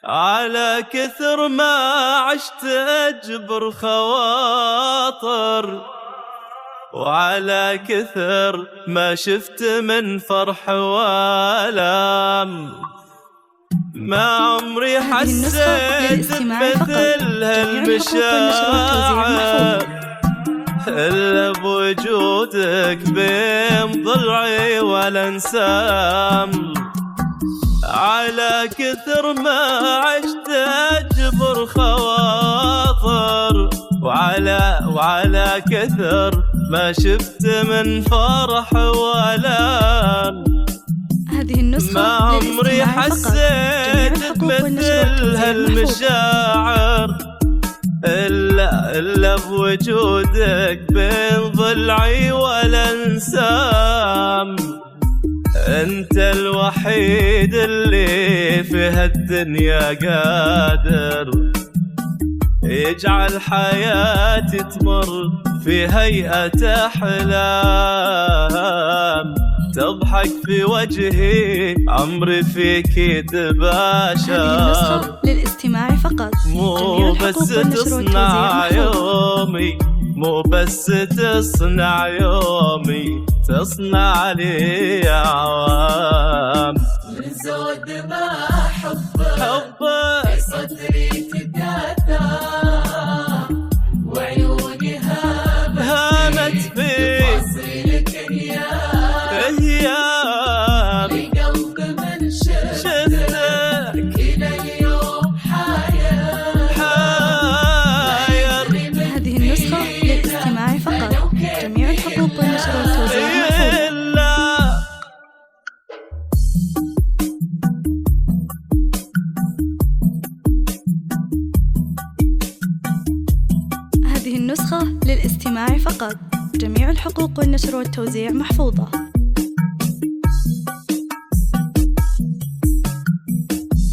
على كثر ما عشت أجبر خواطر، وعلى كثر ما شفت من فرح والام، ما عمري حسيت بمثل هالمشاعر إلا بوجودك بين ضلعي والانسام. على كثر ما عشت أجبر خواطر، وعلى كثر ما شفت من فرح والام، هذه النسخة ما عمري حسيت بمثل هالمشاعر إلا بوجودك بين ضلعي والانسام. أنت الوحيد اللي في هالدنيا قادر يجعل حياتي تمر في هيئة أحلام، تضحك في وجهي عمري فيك تباشر. هذه النسخة للاستماع فقط، مو بس تصنع يومي، مو بس تصنع يومي، تصنع لي عوام. من زود ما حبك في صدري تداثر، وعيوني هامت في تفاصيلك أيام، لقلب من شفتك إلى اليوم حاير. هذه النسخة للاستماع فقط، جميع الحقوق والنشر والتوزيع محفوظ. هذه النسخة للاستماع فقط، جميع الحقوق والنشر والتوزيع محفوظة.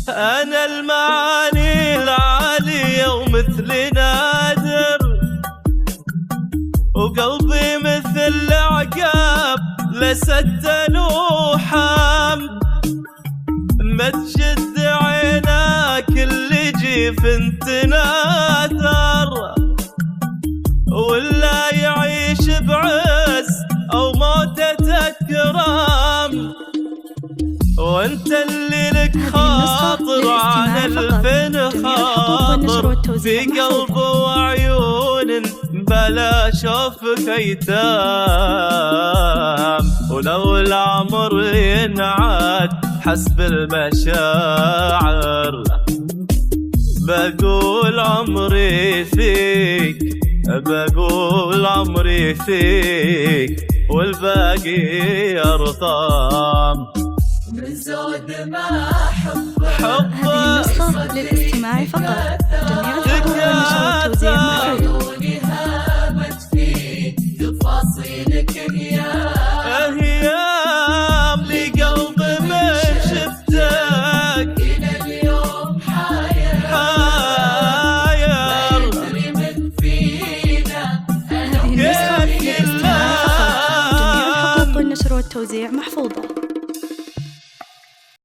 أنا المعاني العالية ومثل نادر، وقلبي مثل العقاب لسد لوحام، ما تشد عيناك اللي جيف تناثر، ولا يعيش بعز أو موتة كرام، وانت اللي لك خاطر عن الفن خاطر، في قلب وعيون بلا شوفك ايتام، ولو العمر ينعاد حسب المشاعر، بقول عمري فيك، بقول عمري فيك، والباقي يرطام. من زود ما حبك هذه النسخة للاستماع فقط، جميع الحقوق والنشر والتوزيع محفوظ. عيوني هامت في تفاصيلك أيام، لقلب من شفتك إلى اليوم حاير. أدري من فينا هذه النسخة للاستماع فقط، جميع الحقوق والنشر والتوزيع محفوظة.